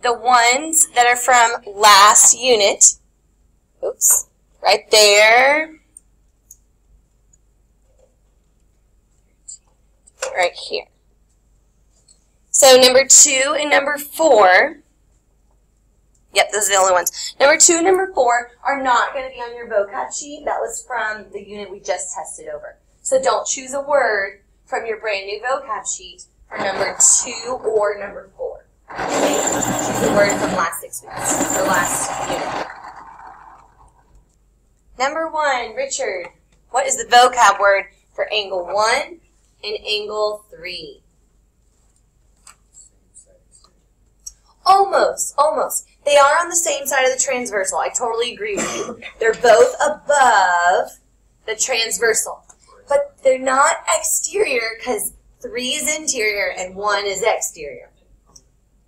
the ones that are from last unit, oops, right there, right here. So number 2 and number 4, yep, those are the only ones. Number 2 and number 4 are not going to be on your vocab sheet. That was from the unit we just tested over. So don't choose a word from your brand new vocab sheet for number 2 or number 4. Okay? Choose a word from last 6 weeks, or last unit. Number 1, Richard, what is the vocab word for angle 1 and angle 3? Almost, almost. They are on the same side of the transversal. I totally agree with you. They're both above the transversal. But they're not exterior because 3 is interior and 1 is exterior.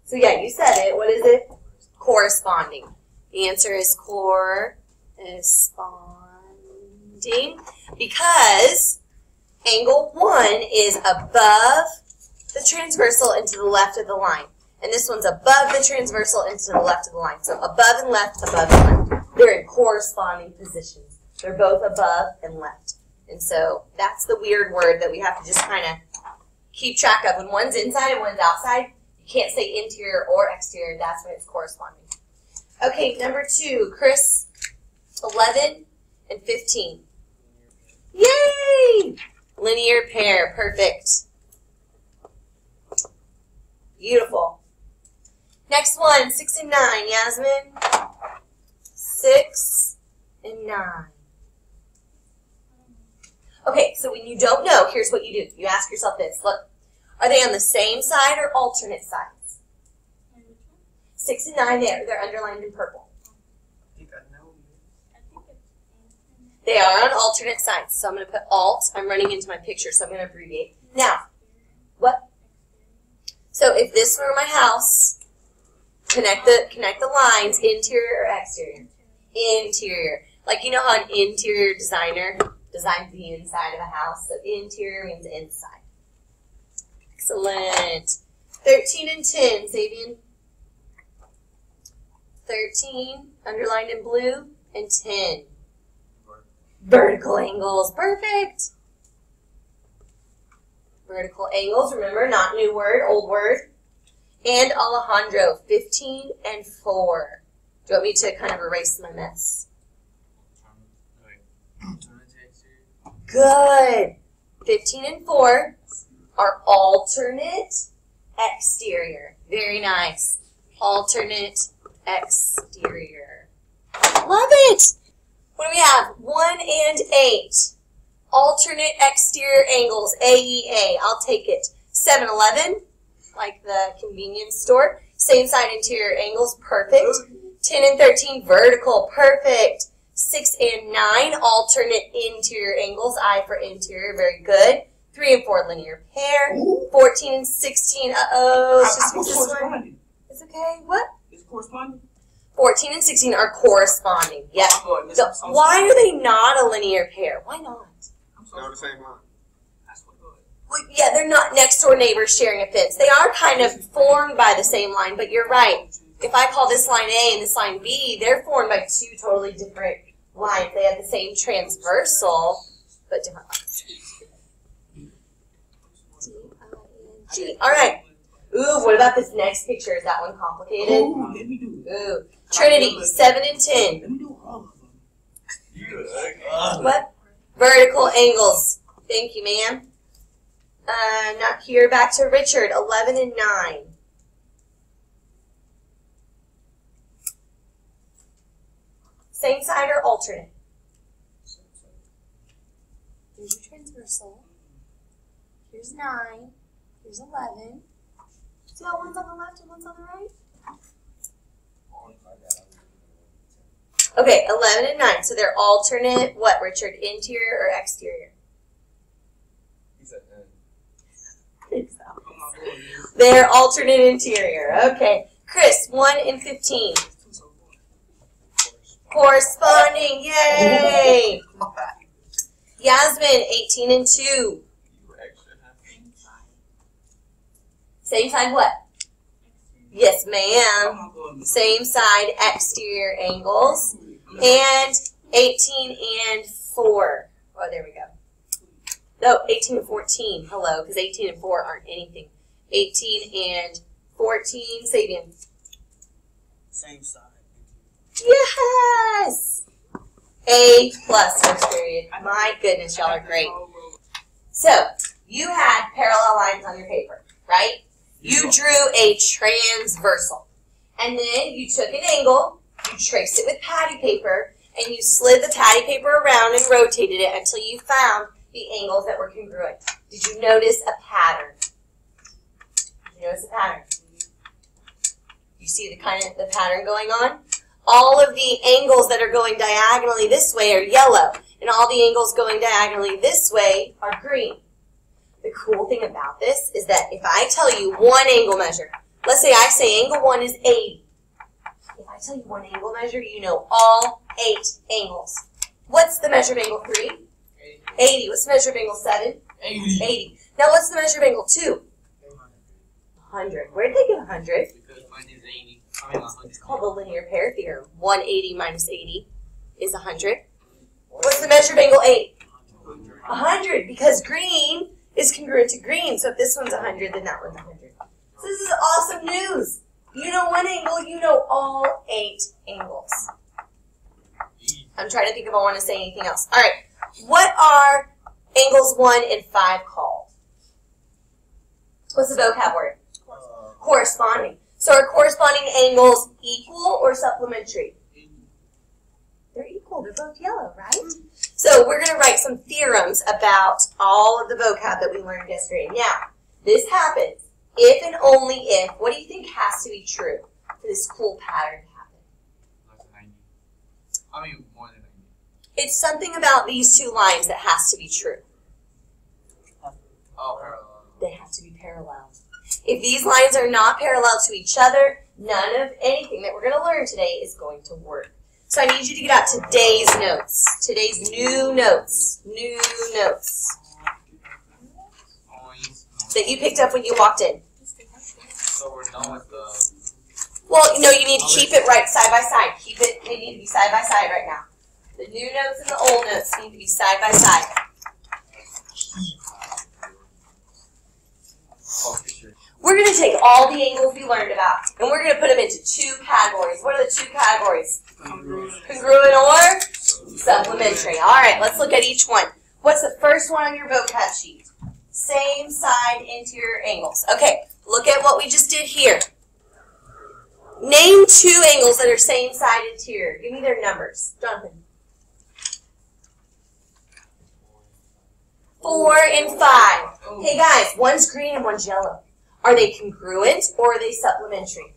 So yeah, you said it. What is it? Corresponding. The answer is corresponding because angle 1 is above the transversal and to the left of the line. And this one's above the transversal and to the left of the line. So above and left, above and left. They're in corresponding positions. They're both above and left. And so that's the weird word that we have to just kind of keep track of. When one's inside and one's outside, you can't say interior or exterior. That's when it's corresponding. Okay, number 2, Chris, 11 and 15. Yay! Linear pair, perfect. Beautiful. Next one, 6 and 9, Yasmin. 6 and 9. Okay, so when you don't know, here's what you do. You ask yourself this. Look, are they on the same side or alternate sides? 6 and 9, they're underlined in purple. They are on alternate sides. So I'm going to put alt. I'm running into my picture, so I'm going to abbreviate. Now, what? So if this were my house, connect the lines, interior or exterior? Interior. Like, you know how an interior designer designs the inside of a house? So interior means inside. Excellent. 13 and 10, Sabian. 13, underlined in blue, and 10. Vertical angles. Perfect. Vertical angles, remember, not new word, old word. And Alejandro, 15 and 4. Do you want me to kind of erase my mess? Good. 15 and 4 are alternate exterior. Very nice. Alternate exterior. Love it. What do we have? 1 and 8. Alternate exterior angles, AEA. I'll take it. 7-Eleven, like the convenience store. Same side interior angles, perfect. 10 and 13, vertical, perfect. 6 and 9, alternate interior angles. I for interior, very good. 3 and 4, linear pair. 14 and 16, uh-oh. It's just this one. It's okay. What? It's corresponding. 14 and 16 are corresponding. Yep. So why are they not a linear pair? Why not? They're on the same line. Well, yeah, they're not next door neighbors sharing a fence. They are kind of formed by the same line, but you're right. If I call this line A and this line B, they're formed by 2 totally different lines. They have the same transversal, but different lines. D-I-N-G. All right. Ooh, what about this next picture? Is that one complicated? Ooh. Trinity, 7 and 10. What? Vertical angles. Thank you, ma'am. Not here. Back to Richard, 11 and 9. Same side or alternate? Here's your transversal. Here's 9. Here's 11. See how one's on the left and one's on the right? Okay, 11 and 9. So they're alternate, what, Richard? Interior or exterior? They're alternate interior. Okay. Chris, 1 and 15. Corresponding. Yay! Yasmin, 18 and 2. Same side what? Yes, ma'am. Same side exterior angles. And 18 and 4. Oh, there we go. No, 18 and 14. Hello, because 18 and 4 aren't anything. 18 and 14. Say it again. Same side. Yes! A plus, first period. My goodness, y'all are great. So, you had parallel lines on your paper, right? You drew a transversal. And then you took an angle, you traced it with patty paper, and you slid the patty paper around and rotated it until you found the angles that were congruent. Did you notice a pattern? Did you notice a pattern? You see the pattern going on? All of the angles that are going diagonally this way are yellow, and all the angles going diagonally this way are green. The cool thing about this is that if I tell you one angle measure, let's say I say angle 1 is 80. If I tell you one angle measure, you know all 8 angles. What's the measure of angle 3? 80. What's the measure of angle 7? 80. Now what's the measure of angle 2? 100. Where did they get 100? Because mine is 80. I mean 100. It's called the linear pair theorem. 180 minus 80 is 100. What's the measure of angle 8? 100, because green is congruent to green. So if this one's 100, then that one's 100. So this is awesome news. You know one angle, you know all 8 angles. I'm trying to think if I want to say anything else. All right. What are angles 1 and 5 called? What's the vocab word? Corresponding. So are corresponding angles equal or supplementary? They're equal. They're both yellow, right? So we're going to write some theorems about all of the vocab that we learned yesterday. Now, this happens if and only if. What do you think has to be true for this cool pattern to happen? Less than 90. I mean, more than 90. It's something about these two lines that has to be true. Oh, parallel. They have to be parallel. If these lines are not parallel to each other, none of anything that we're going to learn today is going to work. So I need you to get out today's notes. Today's new notes. New notes. That you picked up when you walked in. So we're done with the... Well, no, you need to keep it right side by side. Keep it, they need to be side by side right now. The new notes and the old notes need to be side by side. We're going to take all the angles we learned about, and we're going to put them into 2 categories. What are the 2 categories? Congruent or supplementary. All right, let's look at each one. What's the first one on your vocab sheet? Same side interior angles. Okay, look at what we just did here. Name 2 angles that are same side interior. Give me their numbers. Jonathan. 4 and 5. Hey guys, one's green and one's yellow. Are they congruent or are they supplementary?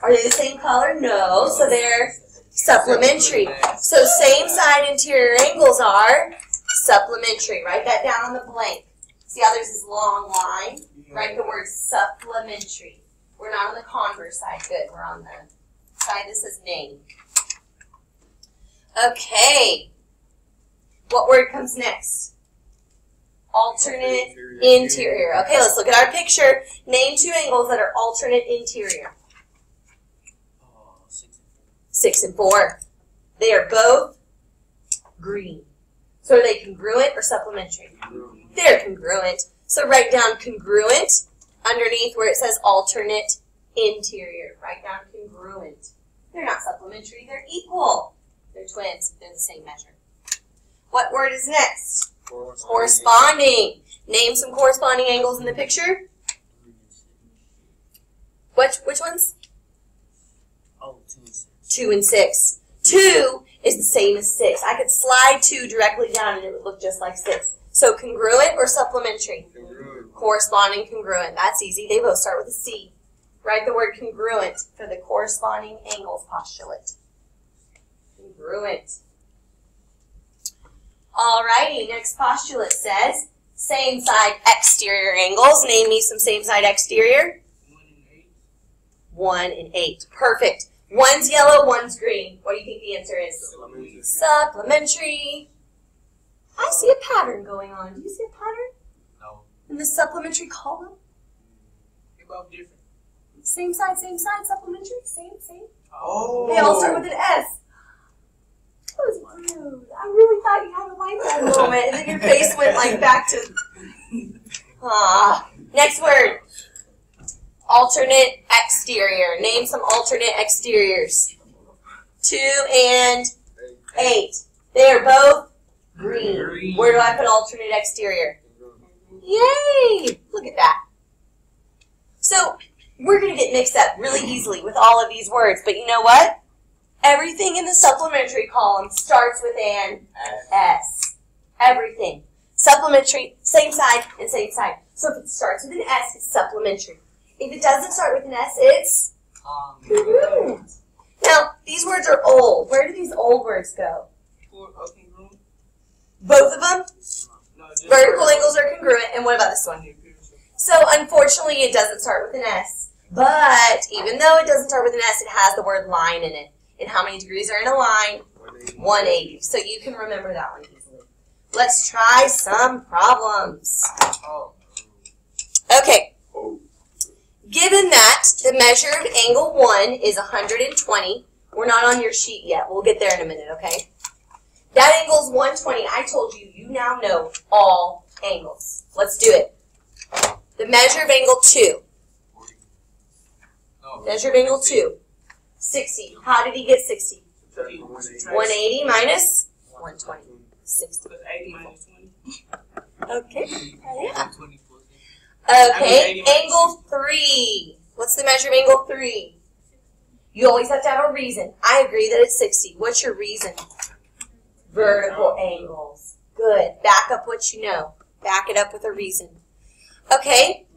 Are they the same color? No, so they're supplementary. So same side interior angles are supplementary. Write that down on the blank. See how there's this long line? Write the word supplementary. We're not on the converse side. Good. We're on the side that says name. Okay. What word comes next? Alternate interior. Okay, let's look at our picture. Name 2 angles that are alternate interior. 6 and 4. They are both green. So are they congruent or supplementary? They're congruent. So write down congruent underneath where it says alternate interior. Write down congruent. They're not supplementary. They're equal. They're twins. They're the same measure. What word is next? Corresponding. Name some corresponding angles in the picture. Which ones? Oh, 2 and 6. 2 and 6. 2 is the same as 6. I could slide 2 directly down and it would look just like 6. So congruent or supplementary? Congruent. Corresponding, congruent. That's easy. They both start with a C. Write the word congruent for the corresponding angles postulate. Congruent. Alrighty, next postulate says, same side exterior angles. Name me some same side exterior. 1 and 8. Perfect. One's yellow, one's green. What do you think the answer is? Supplementary. Supplementary. I see a pattern going on. Do you see a pattern? No. In the supplementary column? They're both different. Same side, supplementary, same. Oh. They all start with an S. That was rude. I really thought you had a light bulb moment, and then your face went like back to. Next word. Alternate exterior. Name some alternate exteriors. 2 and 8. They are both green. Where do I put alternate exterior? Yay! Look at that. So, we're going to get mixed up really easily with all of these words, but you know what? Everything in the supplementary column starts with an S. Everything. Supplementary, same side and same side. So if it starts with an S, it's supplementary. If it doesn't start with an S, it's congruent. Now, these words are old. Where do these old words go? Both of them? Vertical angles are congruent. And what about this one? So, unfortunately, it doesn't start with an S. But even though it doesn't start with an S, it has the word line in it. And how many degrees are in a line? 180. So you can remember that one easily. Let's try some problems. Okay. Given that the measure of angle 1 is 120, we're not on your sheet yet. We'll get there in a minute, okay? That angle is 120. I told you, you now know all angles. Let's do it. The measure of angle 2. Measure of angle 2. 60. How did he get 60? 180 minus 120. 60. Okay. Yeah. Okay. Angle 3. What's the measure of angle 3? You always have to have a reason. I agree that it's 60. What's your reason? Vertical angles. Good. Back up what you know. Back it up with a reason. Okay.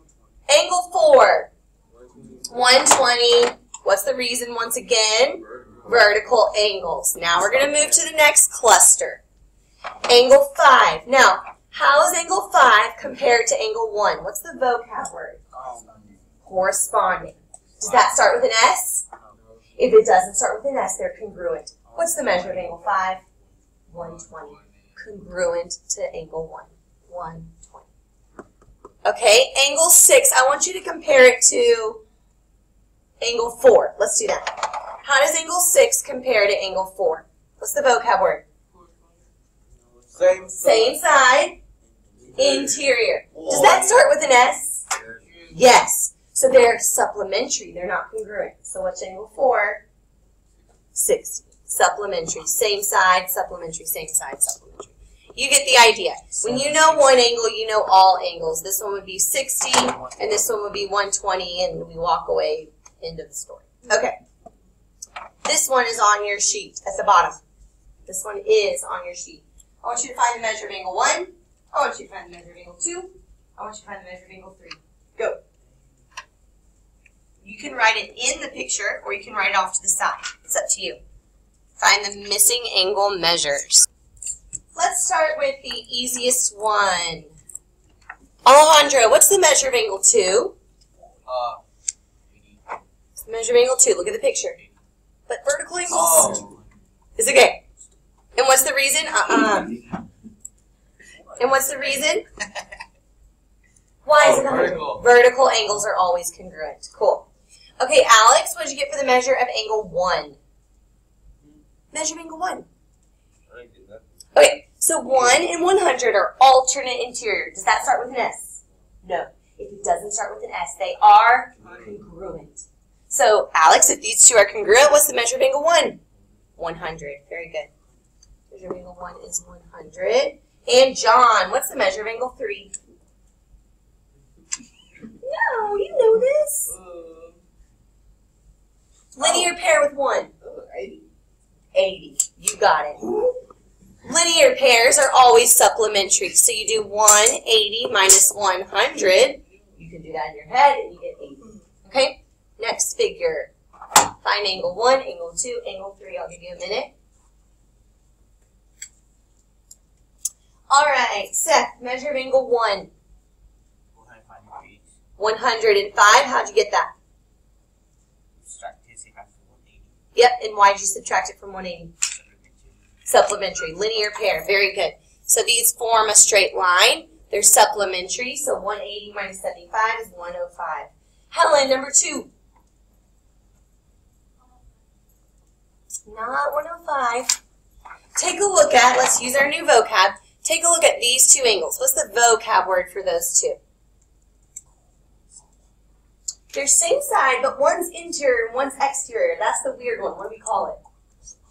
Angle 4. 120. What's the reason once again? Vertical angles. Now we're going to move to the next cluster. Angle 5. Now, how is angle 5 compared to angle 1? What's the vocab word? Corresponding. Does that start with an S? If it doesn't start with an S, they're congruent. What's the measure of angle 5? 120. Congruent to angle 1. 120. Okay, angle 6. I want you to compare it to angle 4. Let's do that. How does angle 6 compare to angle 4? What's the vocab word? Same side. Interior. Does that start with an S? Yes. So they're supplementary. They're not congruent. So what's angle 4? 60. Supplementary. Same side, supplementary, same side, supplementary. You get the idea. When you know one angle, you know all angles. This one would be 60, and this one would be 120, and we walk away. End of the story. Okay. This one is on your sheet at the bottom. This one is on your sheet. I want you to find the measure of angle 1. I want you to find the measure of angle 2. I want you to find the measure of angle 3. Go. You can write it in the picture, or you can write it off to the side. It's up to you. Find the missing angle measures. Let's start with the easiest one. Alejandro, what's the measure of angle 2? What's the measure of angle 2? Look at the picture. But vertical angles is okay. And what's the reason? And what's the reason? Why is it vertical. Vertical angles are always congruent. Cool. Okay, Alex, what did you get for the measure of angle 1? Measure of angle 1. Okay, so 1 and 100 are alternate interior. Does that start with an S? No. If it doesn't start with an S, they are congruent. So, Alex, if these two are congruent, what's the measure of angle 1? 100. Very good. Measure of angle 1 is 100. And John, what's the measure of angle 3? No, you know this. Linear pair with 1. 80. You got it. Linear pairs are always supplementary. So you do 180 minus 100. You can do that in your head and you get 80. Okay? Next figure. Find angle 1, angle 2, angle 3. I'll give you a minute. All right, Seth, measure of angle 1. 105. How'd you get that? Yep, and why did you subtract it from 180? Supplementary, linear pair, very good. So these form a straight line. They're supplementary, so 180 minus 75 is 105. Helen, number 2. Not 105. Take a look at, let's use our new vocab. Take a look at these two angles. What's the vocab word for those two? They're same side, but one's interior and one's exterior. That's the weird one. What do we call it?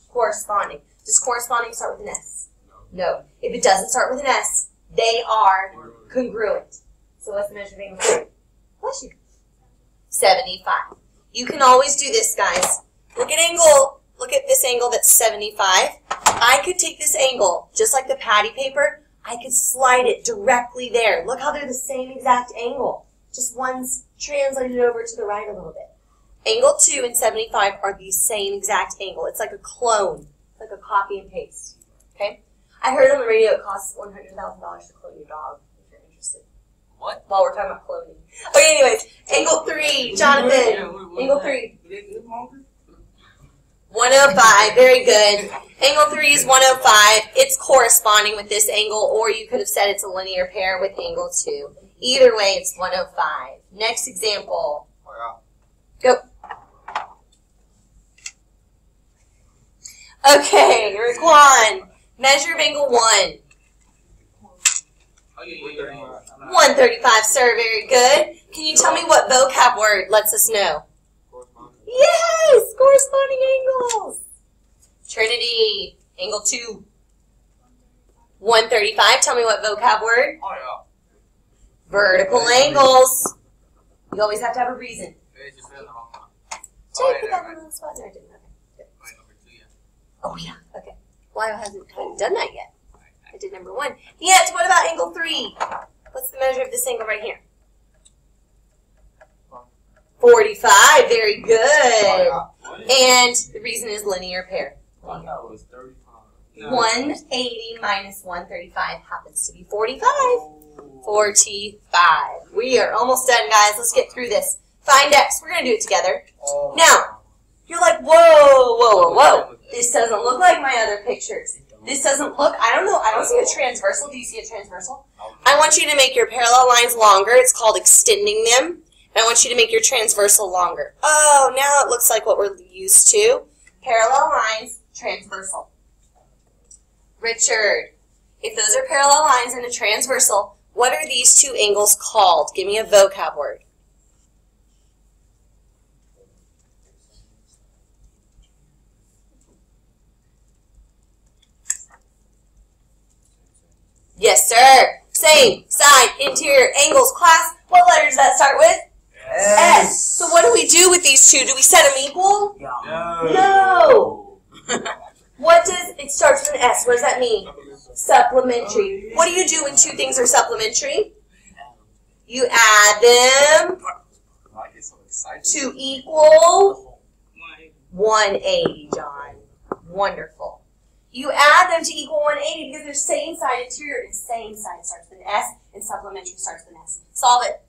Corresponding. Does corresponding start with an S? No. If it doesn't start with an S, they are congruent. So what's the measure of angle 3? Bless you. 75. You can always do this, guys. Look at this angle that's 75. I could take this angle, just like the patty paper, I could slide it directly there. Look how they're the same exact angle. Just one's translated over to the right a little bit. Angle 2 and 75 are the same exact angle. It's like a clone. It's like a copy and paste. Okay? I heard on the radio it costs $100,000 to clone your dog, if you're interested. What? While we're talking about cloning. Okay, anyways. Angle 3, Jonathan. Angle 3. 105, very good. Angle 3 is 105. It's corresponding with this angle, or you could have said it's a linear pair with angle 2. Either way, it's 105. Next example. Go. Okay, Raquan. Measure of angle 1. 135, sir. Very good. Can you tell me what vocab word lets us know? Yes! Corresponding angles. Trinity. Angle 2. 135. Tell me what vocab word? Vertical angles. You always have to have a reason. Did I put that on the spot? No, I didn't. Okay. Oh, yeah. Okay. Well, I haven't done that yet. I did number 1. Yet, what about angle 3? What's the measure of this angle right here? 45. Very good. And the reason is linear pair. 180 minus 135 happens to be 45. 45. We are almost done, guys. Let's get through this. Find x. We're going to do it together. Now, you're like, whoa, whoa, whoa, whoa. This doesn't look like my other pictures. This doesn't look, I don't know, I don't see a transversal. Do you see a transversal? I want you to make your parallel lines longer. It's called extending them. And I want you to make your transversal longer. Oh, now it looks like what we're used to. Parallel lines, transversal. Richard, if those are parallel lines and a transversal, what are these two angles called? Give me a vocab word. Yes, sir. Same, side, interior, angles, class. What letter does that start with? S. So what do we do with these two? Do we set them equal? No. What does, it starts with an S. What does that mean? Supplementary. What do you do when two things are supplementary? You add them to equal 180, John. Wonderful. You add them to equal 180 because they're same side interior and same side starts with an S and supplementary starts with an S. Solve it.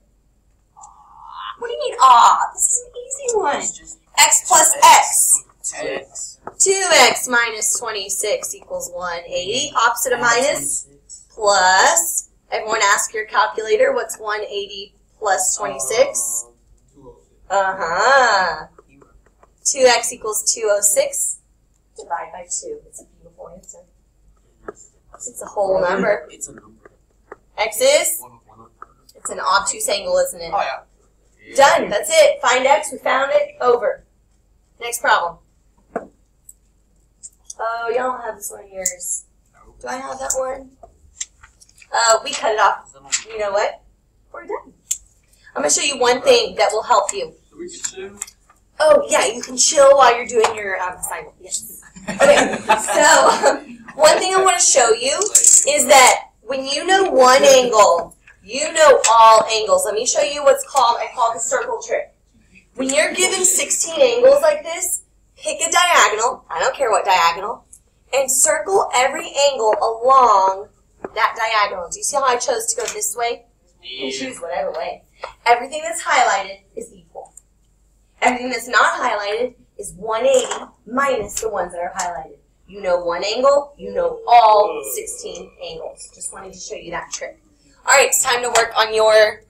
What do you mean, This is an easy one. X plus X. 2x minus 26 equals 180. Opposite of minus, plus. Everyone ask your calculator, what's 180 plus 26? 2x equals 206. Divide by 2. It's a beautiful answer. It's a whole number. It's a number. X is? It's an obtuse angle, isn't it? Oh, yeah. Done. That's it. Find x. We found it. Over. Next problem. Oh, y'all don't have this one of yours. Do I have that one? We cut it off. You know what? We're done. I'm going to show you one thing that will help you. So we can chill? Oh, yeah. You can chill while you're doing your assignment. Yes. Okay. So, one thing I want to show you is that when you know one angle, you know all angles. Let me show you what's called, I call the circle trick. When you're given 16 angles like this, pick a diagonal, I don't care what diagonal, and circle every angle along that diagonal. Do you see how I chose to go this way? You can choose whatever way. Everything that's highlighted is equal. Everything that's not highlighted is 180 minus the ones that are highlighted. You know one angle, you know all 16 angles. Just wanted to show you that trick. All right, it's time to work on your